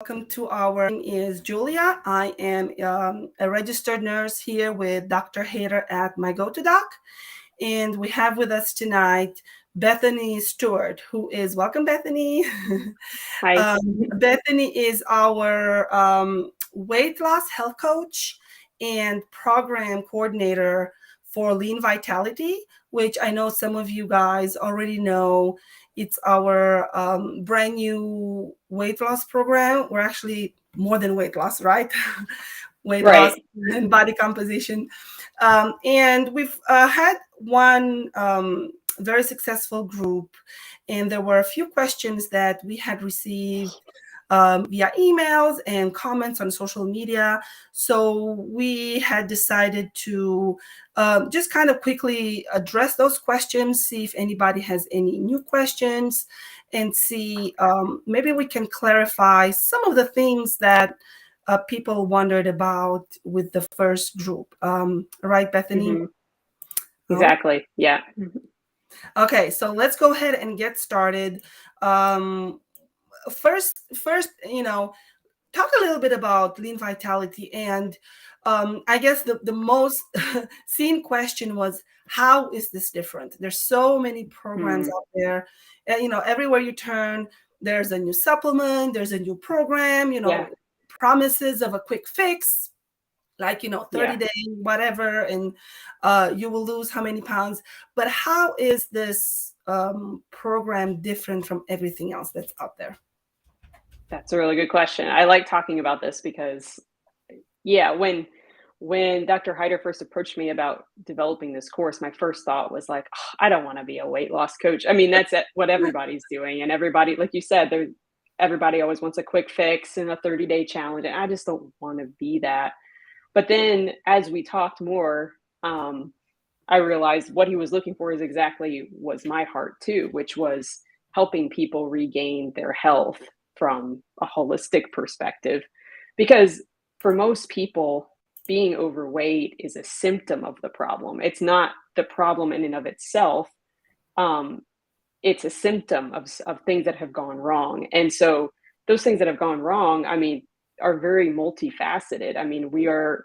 welcome to our name is Julia. I am a registered nurse here with Dr. Hayter at mygotodoc. And we have with us tonight Bethany Stewart, who is welcome, Bethany. Hi. Bethany is our weight loss health coach and program coordinator for Lean Vitality, which I know some of you guys already know. It's our brand new weight loss program. We're actually more than weight loss, right? Weight loss Right. and body composition. And we've had one very successful group, and there were a few questions that we had received via emails and comments on social media. So we had decided to just kind of quickly address those questions, see if anybody has any new questions, and see maybe we can clarify some of the things that people wondered about with the first group. Right, Bethany? hmm Oh, Exactly. Yeah. okay. So let's go ahead and get started. Um, first, talk a little bit about lean vitality. And I guess the most seen question was, how is this different? There's so many programs Mm, out there. Everywhere you turn, there's a new supplement, there's a new program, yeah. promises of a quick fix, like 30 Yeah. days whatever, and you will lose how many pounds. But how is this program different from everything else that's out there? That's a really good question. I like talking about this because, yeah, when Dr. Hyder first approached me about developing this course, my first thought was like, "Oh, I don't want to be a weight loss coach." I mean, what everybody's doing, and everybody, like you said, everybody always wants a quick fix and a 30-day challenge, and I just don't want to be that. But then, as we talked more, um, I realized what he was looking for is exactly was my heart too, which was helping people regain their health from a holistic perspective. Because for most people, being overweight is a symptom of the problem. It's not the problem in and of itself. Um, it's a symptom of things that have gone wrong. And so those things that have gone wrong, I mean, are very multifaceted. I mean, we are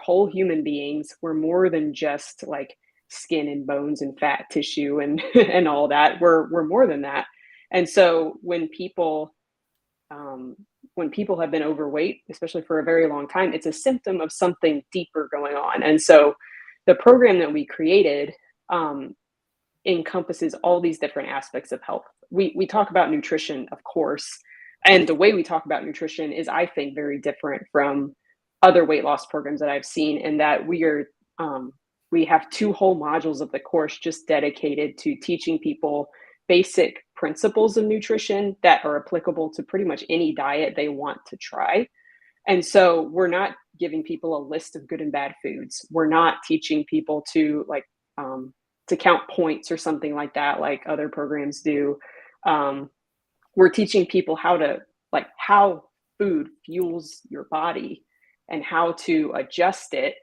whole human beings. We're more than just like skin and bones and fat tissue and and all that. We're more than that. And so um, when people have been overweight, especially for a very long time, it's a symptom of something deeper going on. And so the program that we created encompasses all these different aspects of health. We talk about nutrition, of course, and the way we talk about nutrition is, I think, very different from other weight loss programs that I've seen, in that we have two whole modules of the course just dedicated to teaching people basic principles of nutrition that are applicable to pretty much any diet they want to try. And so we're not giving people a list of good and bad foods. We're not teaching people um, to count points or something like that, like other programs do. Um, we're teaching people how food fuels your body and how to adjust it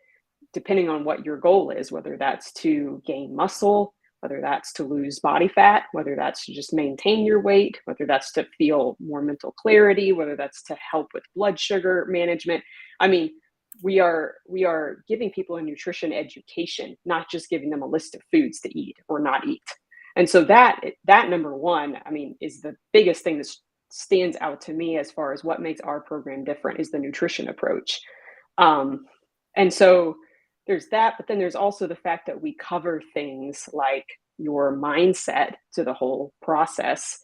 depending on what your goal is, whether that's to gain muscle, whether that's to lose body fat, whether that's to just maintain your weight, whether that's to feel more mental clarity, whether that's to help with blood sugar management. I mean, we are giving people a nutrition education, not just giving them a list of foods to eat or not eat. And so that number one, I mean, is the biggest thing that stands out to me as far as what makes our program different, is the nutrition approach. Um, and so there's that, but then there's also the fact that we cover things like your mindset to the whole process.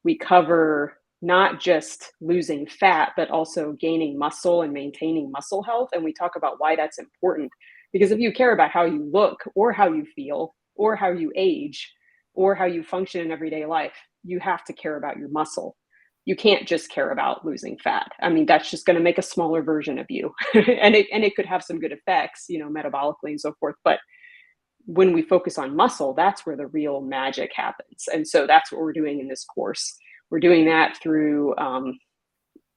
We cover not just losing fat, but also gaining muscle and maintaining muscle health. And we talk about why that's important. Because if you care about how you look or how you feel or how you age or how you function in everyday life, you have to care about your muscle. You can't just care about losing fat. I mean, that's just going to make a smaller version of you. And it could have some good effects, metabolically and so forth. But when we focus on muscle, that's where the real magic happens. And so that's what we're doing in this course. We're doing that through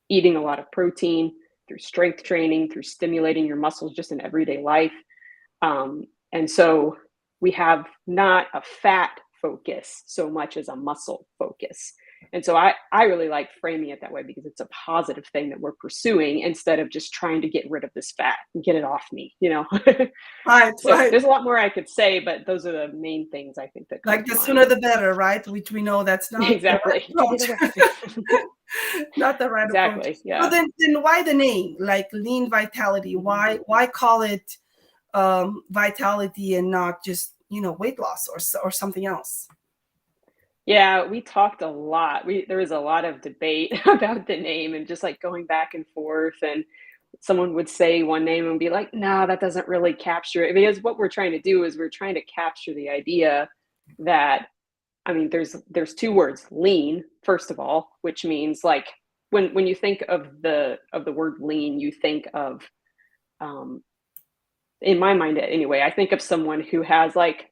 eating a lot of protein, through strength training, through stimulating your muscles just in everyday life. And so we have not a fat focus so much as a muscle focus. And so I really like framing it that way because it's a positive thing that we're pursuing instead of just trying to get rid of this fat and get it off me, you know? Right, So right. there's a lot more I could say, but those are the main things I think that come Like to the mind. sooner the better, right? Which we know that's not the Exactly. right Get it approach. away. Not the right approach. Exactly. So Yeah. then why the name? Like lean vitality? Mhm. Why call it vitality and not just, weight loss or something else? Yeah, we talked a lot. There was a lot of debate about the name and just like going back and forth. And someone would say one name and be like, "No, that doesn't really capture it." Because what we're trying to do is we're trying to capture the idea that, I mean, there's two words, lean, first of all, which means like when you think of the word lean, you think of, um, in my mind anyway, I think of someone who has like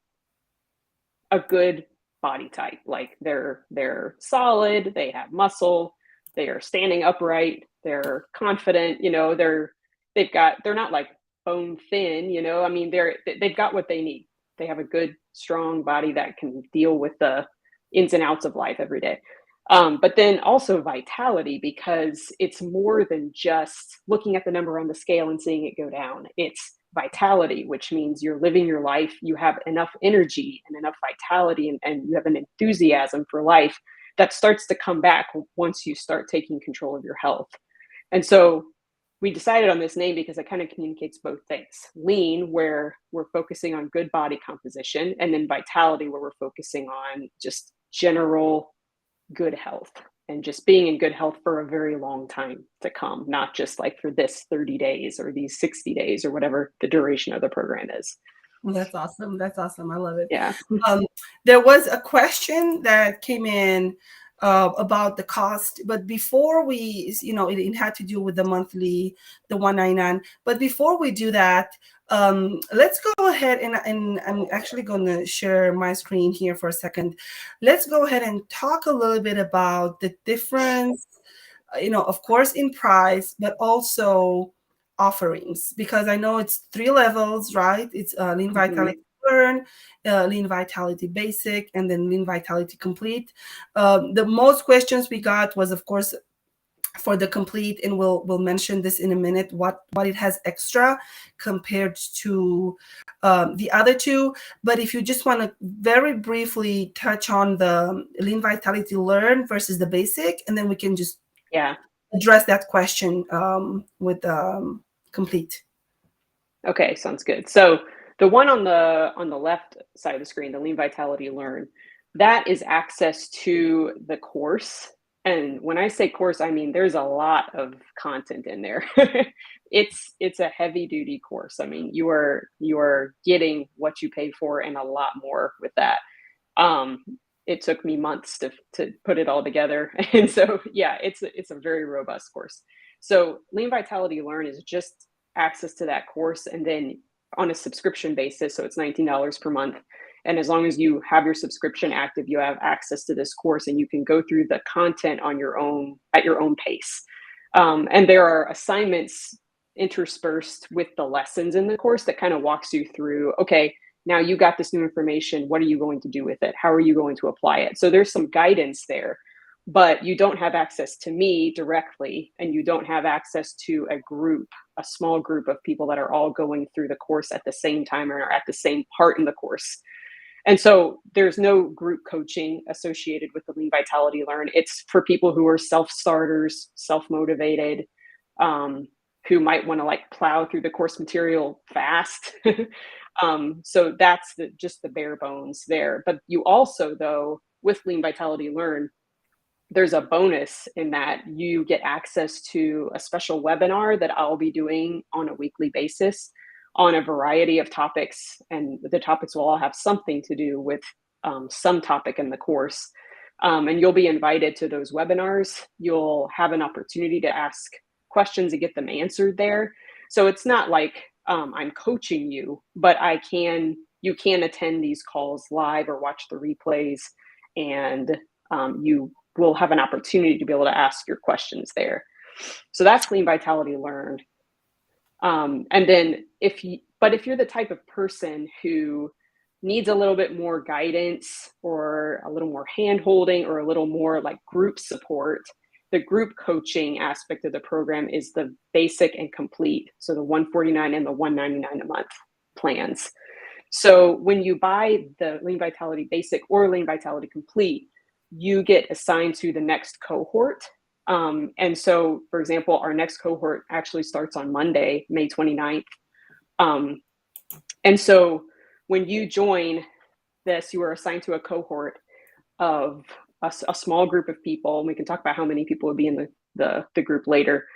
a good body type. Like they're solid, they have muscle, they are standing upright, they're confident, they're not like bone thin, I mean, they've got what they need. They have a good, strong body that can deal with the ins and outs of life every day. But then also vitality, because it's more than just looking at the number on the scale and seeing it go down. It's vitality, which means you're living your life, you have enough energy and enough vitality, and you have an enthusiasm for life that starts to come back once you start taking control of your health. And so we decided on this name because it kind of communicates both things. Lean, where we're focusing on good body composition, and then vitality, where we're focusing on just general good health and just being in good health for a very long time to come, not just like for this 30 days or these 60 days or whatever the duration of the program is. That's awesome. That's awesome. I love it. Yeah. Um, there was a question that came in about the cost, but before we, it had to do with the monthly, the 199. But before we do that, let's go ahead and I'm actually going to share my screen here for a second. Let's go ahead and talk a little bit about the difference, of course, in price, but also offerings, because I know it's 3 levels, right? It's Lean Mm-hmm. Vitality Learn, Lean Vitality Basic, and then Lean Vitality Complete. The most questions we got was, of course, for the complete, and we'll mention this in a minute, what it has extra compared to the other two. But if you just want to very briefly touch on the Lean Vitality Learn versus the basic, and then we can just Yeah. address that question with complete. Okay, sounds good. So the one on the left side of the screen, the Lean Vitality Learn, that is access to the course. And when I say course, I mean there's a lot of content in there. It's a heavy duty course. I mean, you are getting what you pay for and a lot more with that. Um, it took me months to put it all together, and so yeah, it's a very robust course. So Lean Vitality Learn is just access to that course, and then on a subscription basis, so it's $19 per month. And as long as you have your subscription active, you have access to this course, and you can go through the content on your own at your own pace. And there are assignments interspersed with the lessons in the course that kind of walks you through, okay, now you got this new information. What are you going to do with it? How are you going to apply it? So there's some guidance there, but you don't have access to me directly, and you don't have access to a small group of people that are all going through the course at the same time or are at the same part in the course. And so there's no group coaching associated with the Lean Vitality Learn. It's for people who are self-starters, self-motivated, who might want to like plow through the course material fast. So that's just the bare bones there. But you also, though, with Lean Vitality Learn, there's a bonus in that you get access to a special webinar that I'll be doing on a weekly basis on a variety of topics. And the topics will all have something to do with some topic in the course. And you'll be invited to those webinars. You'll have an opportunity to ask questions and get them answered there. So it's not like I'm coaching you, but you can attend these calls live or watch the replays, and you will have an opportunity to be able to ask your questions there. So that's Lean Vitality Learned. And then if you're the type of person who needs a little bit more guidance or a little more hand holding or a little more like group support, the group coaching aspect of the program is the basic and complete. So the 149 and the 199 a month plans. So when you buy the Lean Vitality Basic or Lean Vitality Complete, you get assigned to the next cohort. And so, for example, our next cohort actually starts on Monday, May 29th. And so when you join this, you are assigned to a cohort of a small group of people. And we can talk about how many people would be in the group later.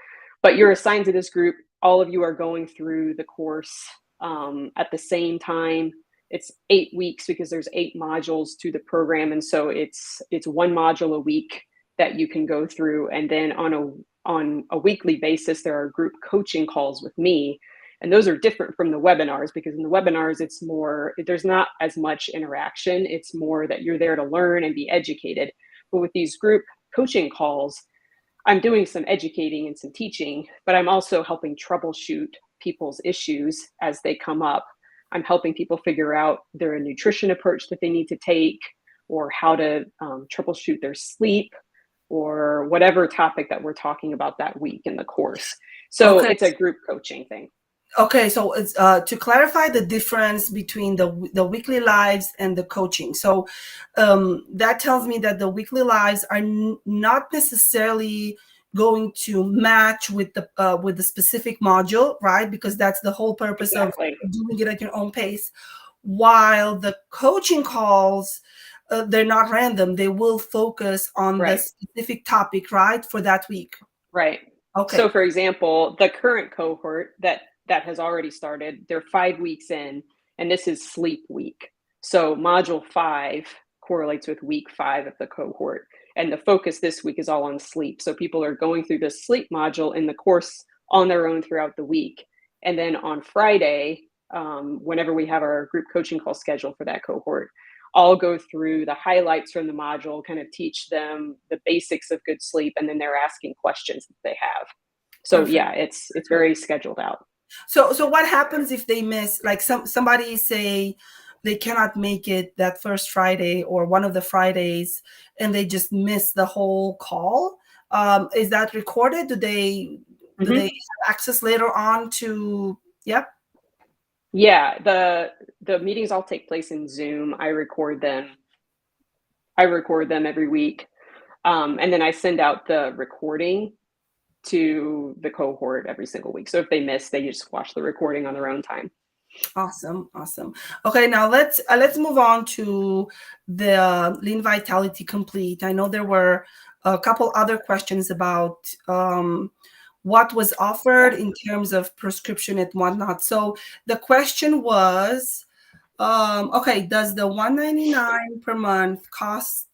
But you're assigned to this group. All of you are going through the course at the same time. It's 8 weeks because there's 8 modules to the program. And so it's one module a week that you can go through. And then on a weekly basis, there are group coaching calls with me. And those are different from the webinars because in the webinars, it's more, there's not as much interaction. It's more that you're there to learn and be educated. But with these group coaching calls, I'm doing some educating and some teaching, but I'm also helping troubleshoot people's issues as they come up. I'm helping people figure out their nutrition approach that they need to take, or how to troubleshoot their sleep, or whatever topic that we're talking about that week in the course. So It's a group coaching thing. Okay, so it's to clarify the difference between the weekly lives and the coaching. So that tells me that the weekly lives are not necessarily going to match with the specific module, right? Because that's the whole purpose of doing it at your own pace. While the coaching calls, they're not random. They will focus on the specific topic, right, for that week. Right. Okay. So, for example, the current cohort that has already started, they're 5 weeks in, and this is sleep week. So module 5 correlates with week 5 of the cohort. And the focus this week is all on sleep. So people are going through the sleep module in the course on their own throughout the week. And then on Friday, whenever we have our group coaching call scheduled for that cohort, I'll go through the highlights from the module, kind of teach them the basics of good sleep, and then they're asking questions that they have. So Perfect. Yeah, it's very scheduled out. So what happens if they miss, like somebody say they cannot make it that first Friday or one of the Fridays and they just miss the whole call? Is that recorded? Do they have access later on to, Yep. Yeah, the meetings all take place in Zoom. I record them every week. And then I send out the recording to the cohort every single week. So if they miss, they just watch the recording on their own time. Awesome. Okay, now let's move on to the Lean Vitality Complete. I know there were a couple other questions about what was offered in terms of prescription and whatnot. So the question was, okay, does the $199 per month cost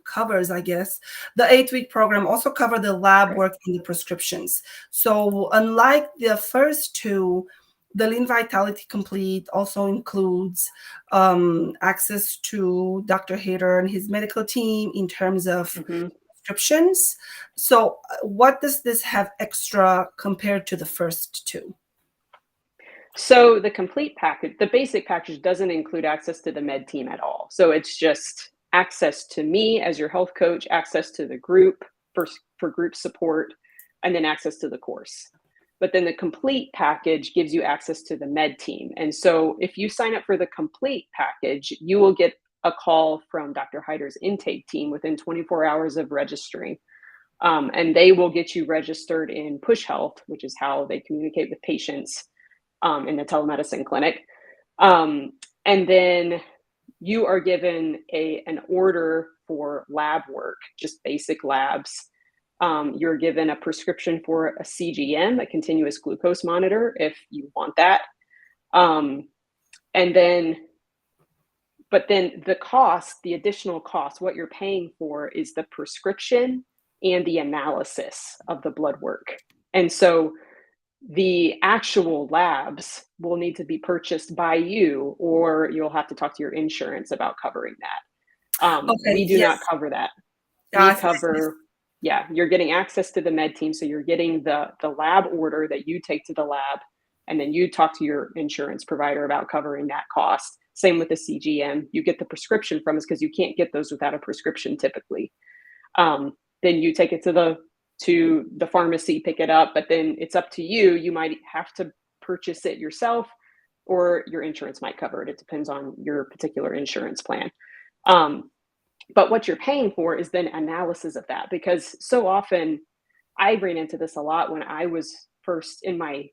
covers, I guess, the 8-week program also cover the lab work and the prescriptions? So unlike the first two, the Lean Vitality Complete also includes access to Dr. Hayter and his medical team in terms of prescriptions. So what does this have extra compared to the first two? So the complete package, the basic package, doesn't include access to the med team at all. So it's just access to me as your health coach, access to the group for group support, and then access to the course. But then the complete package gives you access to the med team. And so if you sign up for the complete package, you will get a call from Dr. Hyder's intake team within 24 hours of registering. And they will get you registered in Push Health, which is how they communicate with patients in the telemedicine clinic. And then you are given an order for lab work, just basic labs. You're given a prescription for a CGM, a continuous glucose monitor, if you want that. But then the cost, the additional cost, what you're paying for is the prescription and the analysis of the blood work. And so the actual labs will need to be purchased by you, or you'll have to talk to your insurance about covering that. We do not cover that. We cover, you're getting access to the med team. So you're getting the lab order that you take to the lab, and then you talk to your insurance provider about covering that cost. Same with the CGM. You get the prescription from us because you can't get those without a prescription typically. Then you take it to the pharmacy, pick it up, but then it's up to you. You might have to purchase it yourself, or your insurance might cover it. It depends on your particular insurance plan. But what you're paying for is then analysis of that, because so often I ran into this a lot when I was first in my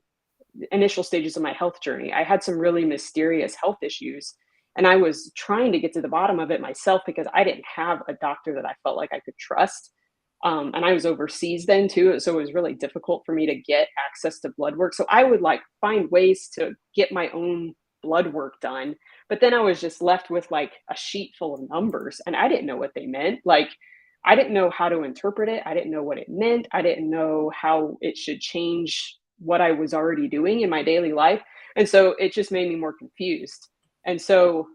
initial stages of my health journey. I had some really mysterious health issues, and I was trying to get to the bottom of it myself because I didn't have a doctor that I felt like I could trust. And I was overseas then too, so it was really difficult for me to get access to blood work. So I would like find ways to get my own blood work done, but then I was just left with like a sheet full of numbers, and I didn't know what they meant. Like, I didn't know how to interpret it. I didn't know what it meant. I didn't know how it should change what I was already doing in my daily life. And so it just made me more confused. And so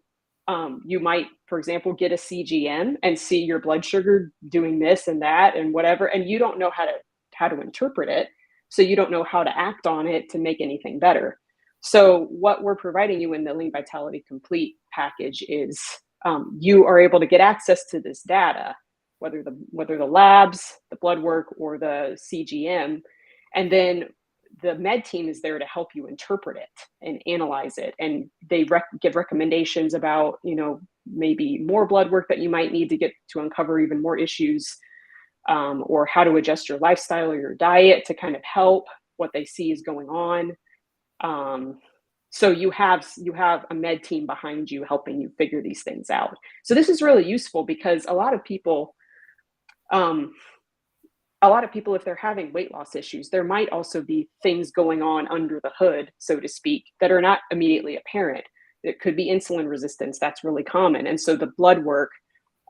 you might, for example, get a CGM and see your blood sugar doing this and that and whatever, and you don't know how to interpret it. So you don't know how to act on it to make anything better. So what we're providing you in the Lean Vitality Complete package is you are able to get access to this data, whether the labs, the blood work, or the CGM, and then the med team is there to help you interpret it and analyze it. And they give recommendations about, maybe more blood work that you might need to get to uncover even more issues, or how to adjust your lifestyle or your diet to kind of help what they see is going on. So you have a med team behind you helping you figure these things out. So this is really useful because a lot of people, if they're having weight loss issues, there might also be things going on under the hood, so to speak, that are not immediately apparent. It could be insulin resistance. That's really common. And so the blood work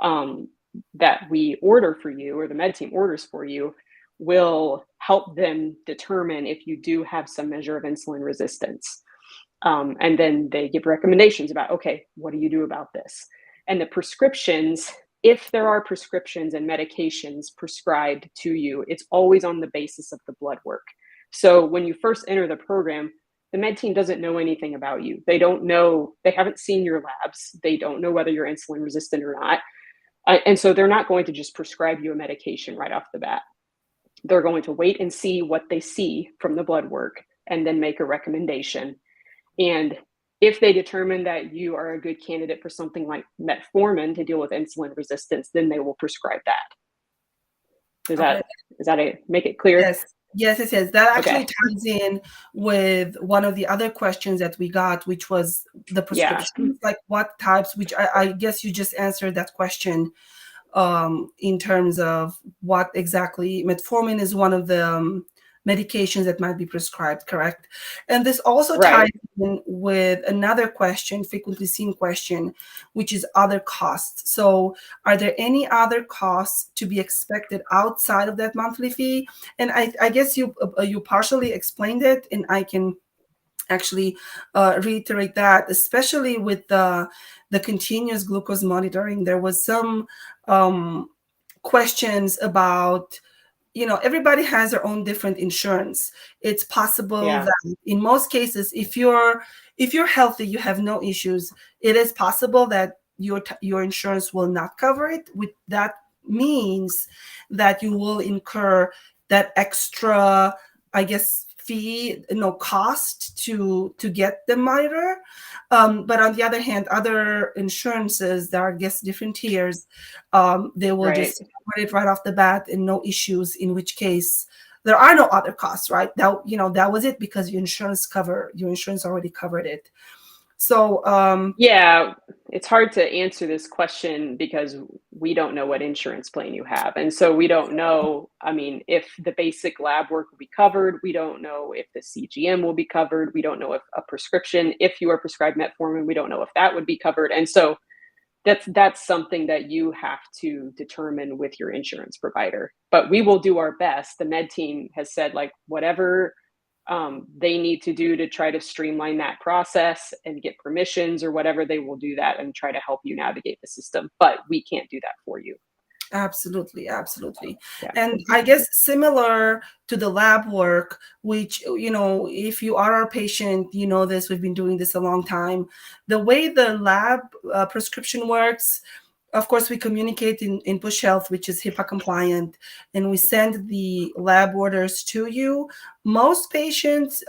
that we order for you, or the med team orders for you, will help them determine if you do have some measure of insulin resistance. And then they give recommendations about, okay, what do you do about this? And the prescriptions, if there are prescriptions and medications prescribed to you, it's always on the basis of the blood work. So when you first enter the program, the med team doesn't know anything about you. They haven't seen your labs. They don't know whether you're insulin resistant or not. And so they're not going to just prescribe you a medication right off the bat. They're going to wait and see what they see from the blood work and then make a recommendation. And if they determine that you are a good candidate for something like metformin to deal with insulin resistance, then they will prescribe that. Does that make it clear? Yes. That actually ties in with one of the other questions that we got, which was the prescriptions, like what types, which I guess you just answered that question in terms of what exactly. Metformin is one of the medications that might be prescribed, correct? And this also ties in with another question, frequently seen question, which is other costs. So are there any other costs to be expected outside of that monthly fee? And I guess you partially explained it, and I can actually reiterate that, especially with the continuous glucose monitoring. There was some questions about, everybody has their own different insurance. It's possible that in most cases, if you're healthy, you have no issues, it is possible that your insurance will not cover it. With that means that you will incur that extra, I guess, fee, cost to get the monitor. But on the other hand, other insurances that are, I guess, different tiers, they will just cover it right off the bat and no issues, in which case there are no other costs, right? That was it, because your insurance already covered it. So it's hard to answer this question because we don't know what insurance plan you have. And so we don't know, if the basic lab work will be covered. We don't know if the CGM will be covered. We don't know if a prescription, if you are prescribed metformin, we don't know if that would be covered. And so that's something that you have to determine with your insurance provider. But we will do our best. The med team has said, like, whatever they need to do to try to streamline that process and get permissions or whatever, they will do that and try to help you navigate the system. But we can't do that for you. Absolutely, absolutely. Yeah. And I guess similar to the lab work, which, if you are our patient, you know this, we've been doing this a long time. The way the lab prescription works, of course, we communicate in Push Health, which is HIPAA compliant, and we send the lab orders to you. Most patients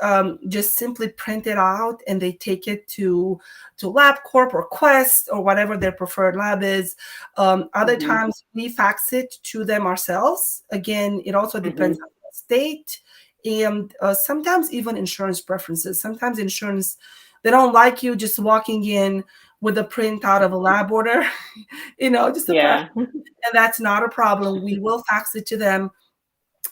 just simply print it out and they take it to LabCorp or Quest or whatever their preferred lab is. Other Mm-hmm. times we fax it to them ourselves. Again, it also depends Mm-hmm. on the state and sometimes even insurance preferences. Sometimes insurance, they don't like you just walking in with a printout of a lab order, just a press. Yeah. And that's not a problem. We will fax it to them.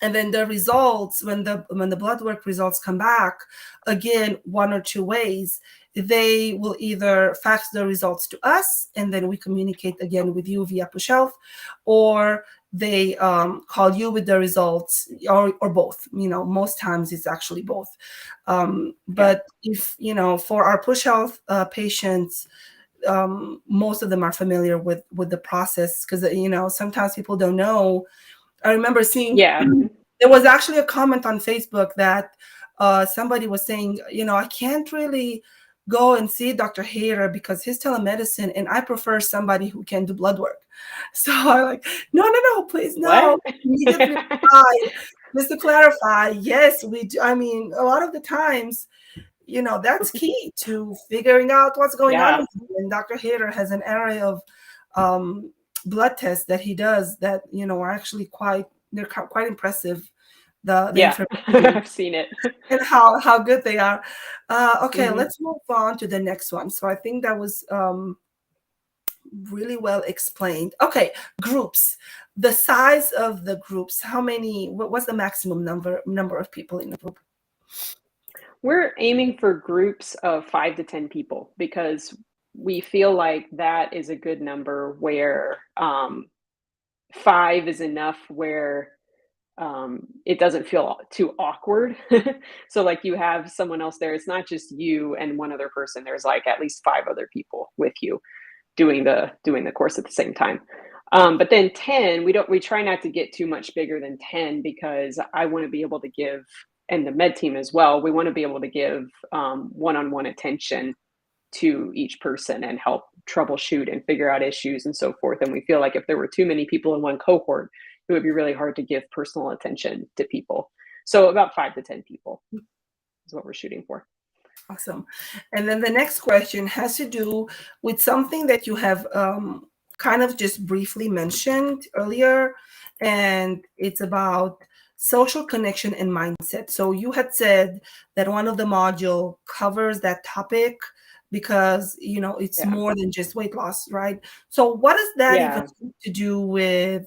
And then the results, when the blood work results come back, again, one or two ways. They will either fax the results to us, and then we communicate again with you via Push Health, or they call you with the results, or both. Most times it's actually both. Yeah. But if for our Push Health patients, most of them are familiar with the process, because sometimes people don't know. I remember seeing Yeah. there was actually a comment on Facebook that somebody was saying, I can't really go and see Dr. Hayter because he's telemedicine, and I prefer somebody who can do blood work. So I'm like, no, no, no, please, no. What? Immediately replied, just to clarify, yes, we do. I mean, a lot of the times, that's key to figuring out what's going on Yeah. with you. And Dr. Hayter has an area of um, blood tests that he does that, are actually they're quite impressive, the Yeah. information I've seen it. and how good they are. Okay, Mm-hmm. let's move on to the next one. So I think that was really well explained. Okay, groups. The size of the groups. How many? What's the maximum number of people in a group? We're aiming for groups of 5 to 10 people because we feel like that is a good number where 5 is enough where it doesn't feel too awkward. So like you have someone else there. It's not just you and one other person. There's like at least 5 other people with you doing the course at the same time. But then 10, we try not to get too much bigger than 10 because I want to be able to give, and the med team as well, we want to be able to give one-on-one attention to each person and help troubleshoot and figure out issues and so forth. And we feel like if there were too many people in one cohort, it would be really hard to give personal attention to people. So about 5 to 10 people is what we're shooting for. Awesome. And then the next question has to do with something that you have kind of just briefly mentioned earlier, and it's about social connection and mindset. So you had said that one of the module covers that topic because it's Yeah. more than just weight loss, right? So what does that even Yeah. have to do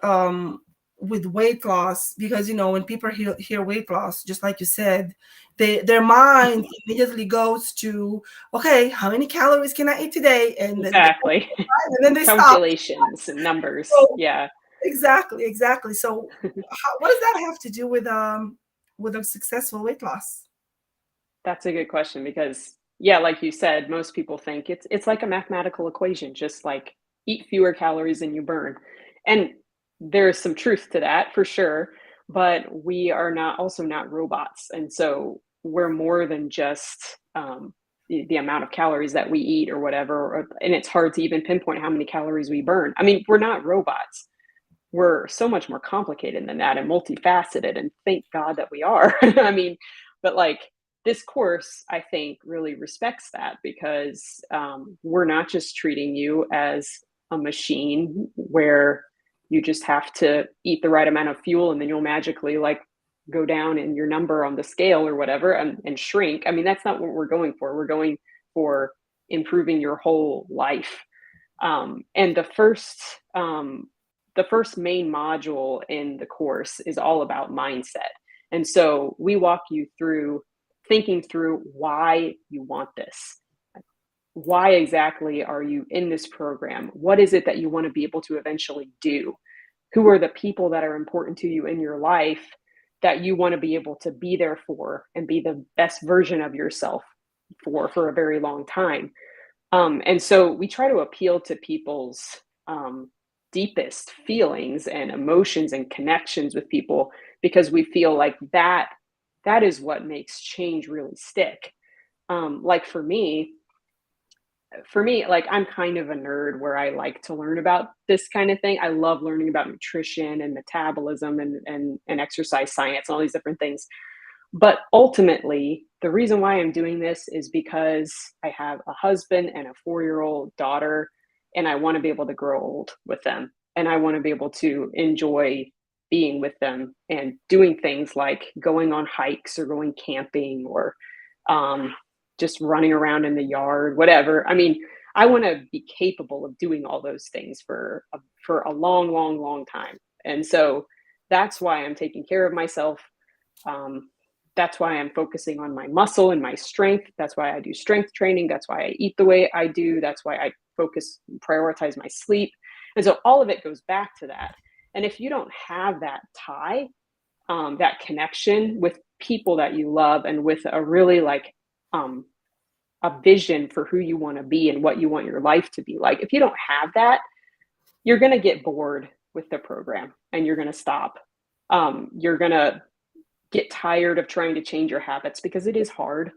um, with weight loss? Because when people hear weight loss, just like you said, their mind immediately goes to, okay, how many calories can I eat today? And then Exactly. they stop. Calculations and numbers. So Yeah. exactly. So what does that have to do with a successful weight loss? That's a good question because yeah, like you said, most people think it's like a mathematical equation, just like eat fewer calories than you burn. And there's some truth to that for sure, but we are not robots. And so we're more than just the amount of calories that we eat or whatever. And it's hard to even pinpoint how many calories we burn. I mean, we're not robots. We're so much more complicated than that and multifaceted. And thank God that we are. I mean, but like this course, I think, really respects that because we're not just treating you as a machine where you just have to eat the right amount of fuel and then you'll magically like go down in your number on the scale or whatever and shrink. I mean, that's not what we're going for. We're going for improving your whole life. And the first main module in the course is all about mindset. And so we walk you through thinking through why you want this. Why exactly are you in this program? What is it that you want to be able to eventually do? Who are the people that are important to you in your life that you want to be able to be there for and be the best version of yourself for a very long time? And so we try to appeal to people's deepest feelings and emotions and connections with people, because we feel like that is what makes change really stick. Like for me, like I'm kind of a nerd where I like to learn about this kind of thing. I love learning about nutrition and metabolism and exercise science and all these different things. But ultimately, the reason why I'm doing this is because I have a husband and a 4-year-old daughter, and I want to be able to grow old with them. And I want to be able to enjoy being with them and doing things like going on hikes or going camping or um, just running around in the yard, whatever. I mean, I want to be capable of doing all those things for a long, long, long time. And so that's why I'm taking care of myself. Um, that's why I'm focusing on my muscle and my strength. That's why I do strength training. That's why I eat the way I do. That's why I prioritize my sleep. And so all of it goes back to that. And if you don't have that tie, that connection with people that you love and with a really like a vision for who you want to be and what you want your life to be like, if you don't have that, you're going to get bored with the program and you're going to stop. You're going to get tired of trying to change your habits because it is hard.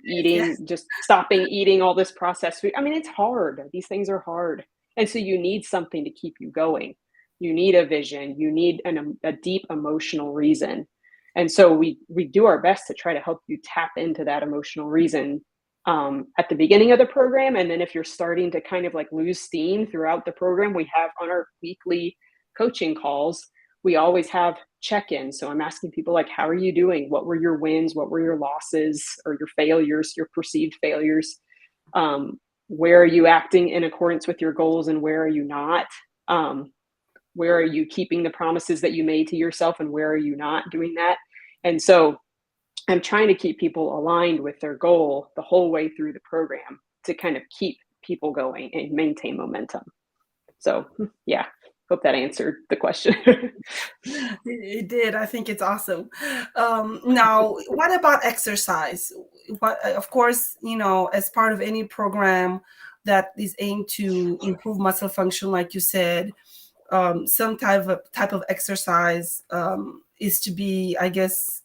Yes. Just stopping eating all this processed food. I mean, it's hard. These things are hard. And so you need something to keep you going. You need a vision. You need a deep emotional reason. And so we do our best to try to help you tap into that emotional reason at the beginning of the program. And then if you're starting to kind of like lose steam throughout the program, we have on our weekly coaching calls, we always have check-ins. So I'm asking people like, how are you doing? What were your wins? What were your losses or your failures, your perceived failures? Where are you acting in accordance with your goals and where are you not? Where are you keeping the promises that you made to yourself and where are you not doing that? And so I'm trying to keep people aligned with their goal the whole way through the program to kind of keep people going and maintain momentum. So yeah, hope that answered the question. It did. I think it's awesome. Now, what about exercise? What, of course, as part of any program that is aimed to improve muscle function, like you said, some type of exercise is to be, I guess,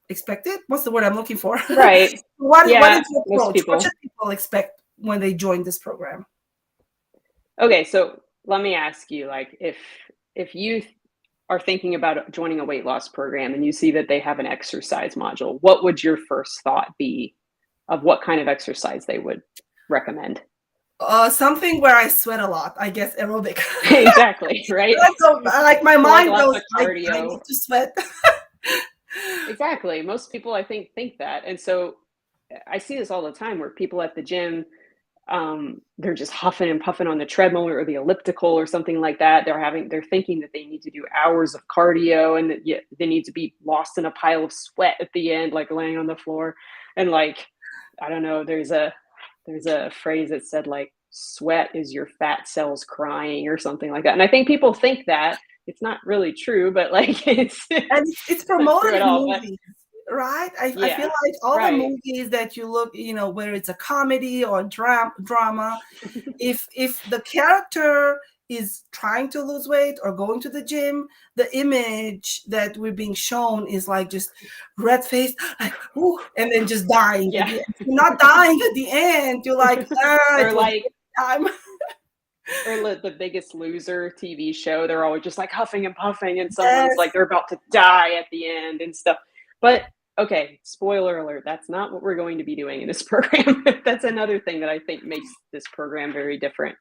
expected. What's the word I'm looking for? Right. What Yeah, is your most approach? What people. should people expect when they join this program? Okay, so let me ask you, like, if you are thinking about joining a weight loss program and you see that they have an exercise module, what would your first thought be of what kind of exercise they would recommend? Something where I sweat a lot. I guess aerobic. Exactly, right? So, like my So like mind lots goes, of I need cardio. to sweat. Exactly. Most people I think that. And so I see this all the time where people at the gym, they're just huffing and puffing on the treadmill or the elliptical or something like that. They're thinking that they need to do hours of cardio and that they need to be lost in a pile of sweat at the end, like laying on the floor. And like, I don't know, there's a phrase that said like sweat is your fat cells crying or something like that. And I think people think that it's not really true, but like it's And it's not promoted true at in all. But movies, right? I feel yeah, like all the right. movies that you look, whether it's a comedy or drama, if the character is trying to lose weight or going to the gym, the image that we're being shown is like just red face, like ooh, and then just dying at Yeah. the end. You're not dying at the end. You're like, Or it was like time. the Biggest Loser TV show, they're always just like huffing and puffing, and someone's like Yes. they're about to die at the end and stuff. But okay, spoiler alert, that's not what we're going to be doing in this program. That's another thing that I think makes this program very different.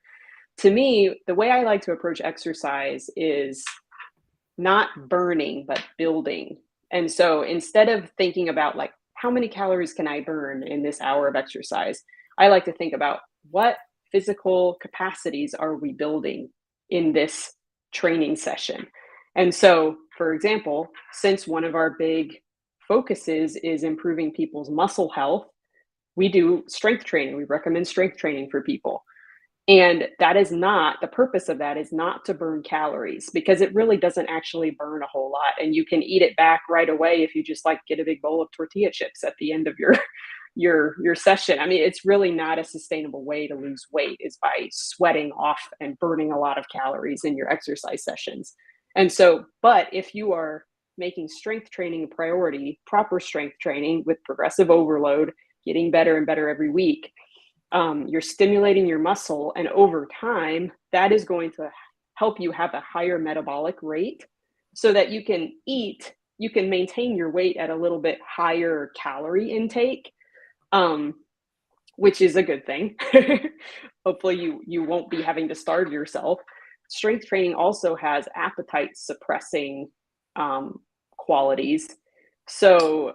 To me, the way I like to approach exercise is not burning, but building. And so instead of thinking about like, how many calories can I burn in this hour of exercise? I like to think about what physical capacities are we building in this training session. And so, for example, since one of our big focuses is improving people's muscle health, we do strength training. We recommend strength training for people. And that is not the purpose of that is not to burn calories because it really doesn't actually burn a whole lot. And you can eat it back right away if you just like get a big bowl of tortilla chips at the end of your your session. I mean, it's really not a sustainable way to lose weight is by sweating off and burning a lot of calories in your exercise sessions. And so, but if you are making strength training a priority, proper strength training with progressive overload, getting better and better every week, you're stimulating your muscle, and over time, that is going to help you have a higher metabolic rate so that you can maintain your weight at a little bit higher calorie intake, which is a good thing. Hopefully you won't be having to starve yourself. Strength training also has appetite suppressing qualities. So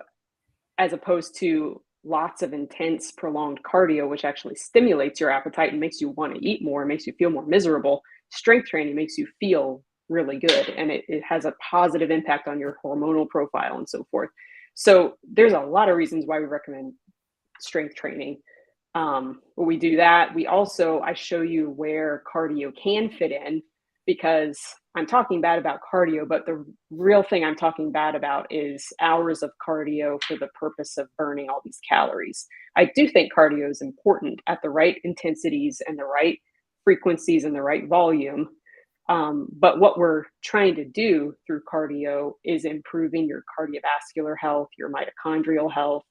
as opposed to lots of intense prolonged cardio, which actually stimulates your appetite and makes you want to eat more, makes you feel more miserable, strength training makes you feel really good, and it has a positive impact on your hormonal profile and so forth. So there's a lot of reasons why we recommend strength training. When we do that, I show you where cardio can fit in, because I'm talking bad about cardio, but the real thing I'm talking bad about is hours of cardio for the purpose of burning all these calories. I do think cardio is important at the right intensities and the right frequencies and the right volume. But what we're trying to do through cardio is improving your cardiovascular health, your mitochondrial health,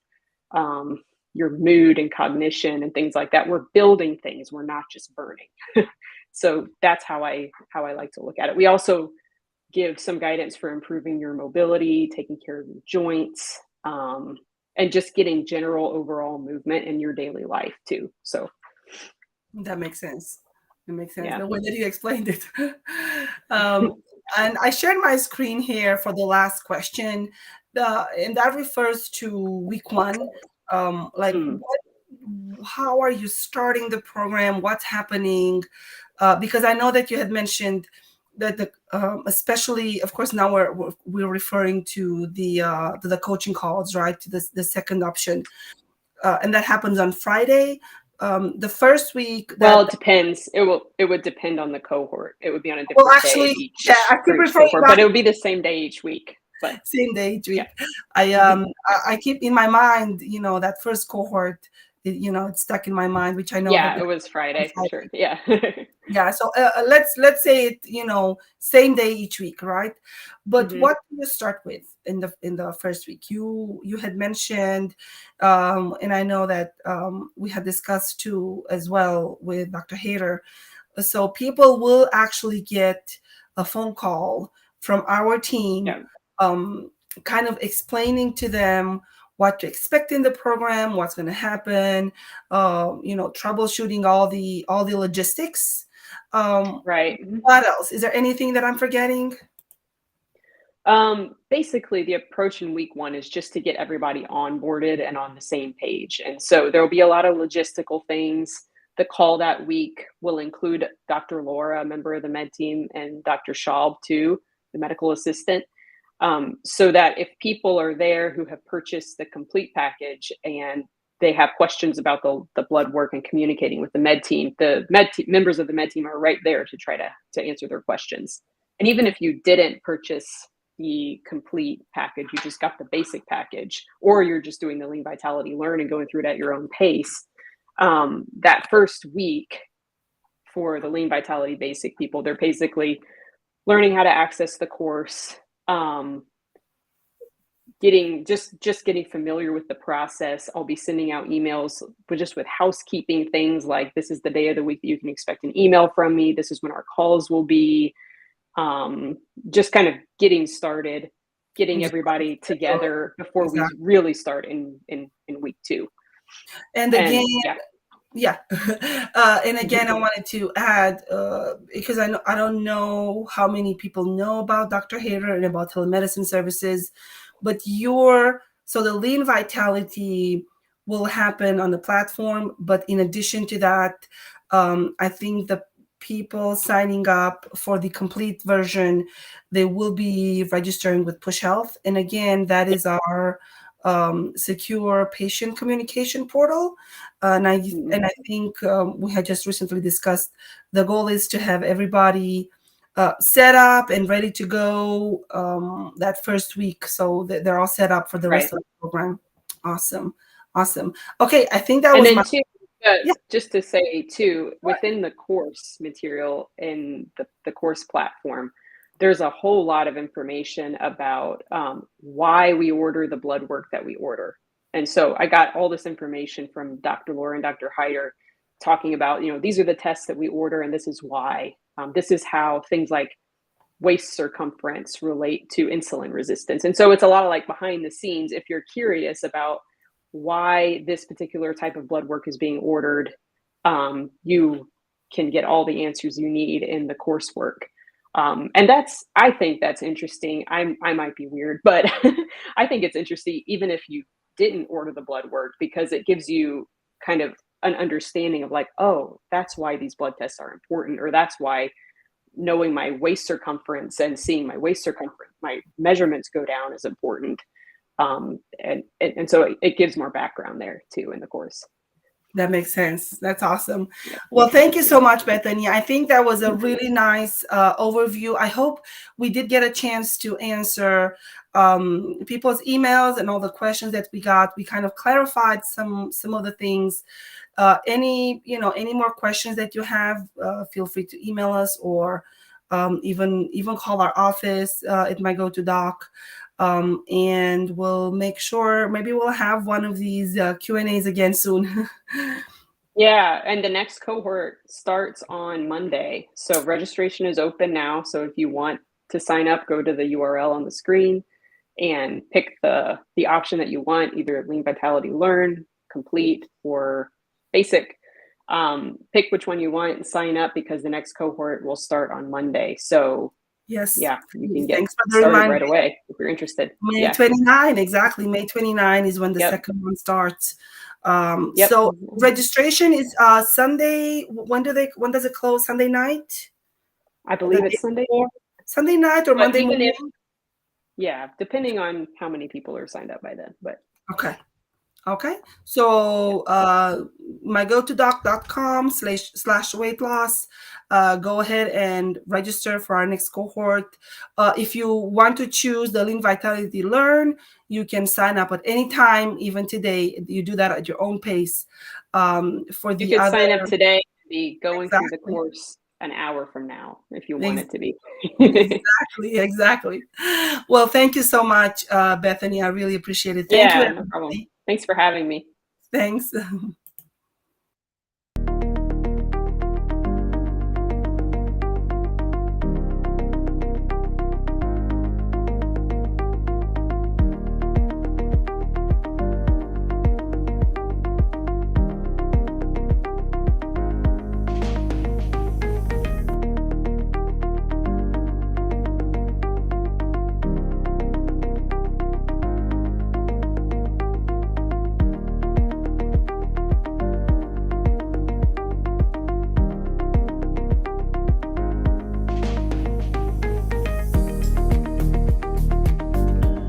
your mood and cognition and things like that. We're building things. We're not just burning. So that's how I like to look at it. We also give some guidance for improving your mobility, taking care of your joints, and just getting general overall movement in your daily life too. So that makes sense. It makes sense. yeah. The way that you explained it. And I shared my screen here for the last question. And that refers to week one. Like, how are you starting the program? What's happening? Because I know that you had mentioned that especially, of course, now we're referring to the coaching calls, right? To the second option, and that happens on Friday. The first week. Well, it depends. It would depend on the cohort. It would be on a different day each. Yeah, I keep referring cohort, but it would be the same day each week. But same day each week. Yeah. I keep in my mind, that first cohort. It's stuck in my mind, which I know. Yeah, it was Friday for sure. Yeah. Yeah. So let's say it, same day each week, right? But what do you start with in the first week? You had mentioned, and I know that we had discussed too as well with Dr. Hayter. So people will actually get a phone call from our team, kind of explaining to them what to expect in the program, what's going to happen, troubleshooting all the logistics. Right. What else? Is there anything that I'm forgetting? Basically, the approach in week one is just to get everybody onboarded and on the same page. And so there'll be a lot of logistical things. The call that week will include Dr. Laura, a member of the med team, and Dr. Schaub, too, the medical assistant. So that if people are there who have purchased the complete package and they have questions about the blood work and communicating with the med team, members of the med team are right there to try to answer their questions. And even if you didn't purchase the complete package, you just got the basic package, or you're just doing the Lean Vitality Learn and going through it at your own pace, that first week for the Lean Vitality Basic people, they're basically learning how to access the course, getting familiar with the process. I'll be sending out emails with housekeeping things like, this is the day of the week that you can expect an email from me. This is when our calls will be. Just kind of getting started, getting everybody together before we really start in week two. And again, and again, I wanted to add, because I don't know how many people know about Dr. Hayter and about telemedicine services, but so the Lean Vitality will happen on the platform. But in addition to that, I think the people signing up for the complete version, they will be registering with Push Health. And again, that is our secure patient communication portal. And I think we had just recently discussed, the goal is to have everybody set up and ready to go that first week. So they're all set up for the rest of the program. Awesome. Awesome. Okay, I think that And was then my, too, yeah. just to say too, within the course material in the course platform, there's a whole lot of information about why we order the blood work that we order. And so I got all this information from Dr. Laura and Dr. Hyder talking about, these are the tests that we order and this is why. This is how things like waist circumference relate to insulin resistance. And so it's a lot of like behind the scenes. If you're curious about why this particular type of blood work is being ordered, you can get all the answers you need in the coursework. And I think that's interesting. I might be weird, but I think it's interesting, even if you didn't order the blood work, because it gives you kind of an understanding of like, oh, that's why these blood tests are important, or that's why knowing my waist circumference and seeing my waist circumference, my measurements go down is important. And so it gives more background there too in the course. That makes sense. That's awesome. Yeah. Well, thank you so much, Bethany. I think that was a really nice overview. I hope we did get a chance to answer people's emails and all the questions that we got. We kind of clarified some of the things. Any more questions that you have, feel free to email us, or even call our office at mygotodoc. And we'll make sure maybe we'll have one of these Q&As again soon. Yeah, and the next cohort starts on Monday. So registration is open now. So if you want to sign up, go to the URL on the screen and pick the option that you want, either Lean Vitality Learn, Complete, or Basic. Pick which one you want and sign up, because the next cohort will start on Monday. So Yes. yeah, you can get Thanks for the started reminder. right away if you're interested. May Yeah. 29, exactly. May 29 is when the Yep. second one starts. Yep. So registration is Sunday. When does it close? Sunday night? I believe it's Sunday. Sunday night or But Monday even morning? yeah, depending on how many people are signed up by then. But Okay. So mygotodoc.com/weight loss. Go ahead and register for our next cohort. If you want to choose the Lean Vitality Learn, you can sign up at any time, even today. You do that at your own pace. For you the could other, sign up today and be going through the exactly. course an hour from now if you want it to be. Exactly. Well, thank you so much, Bethany. I really appreciate it. Thank you, Yeah, no problem. everybody. Thanks for having me. Thanks.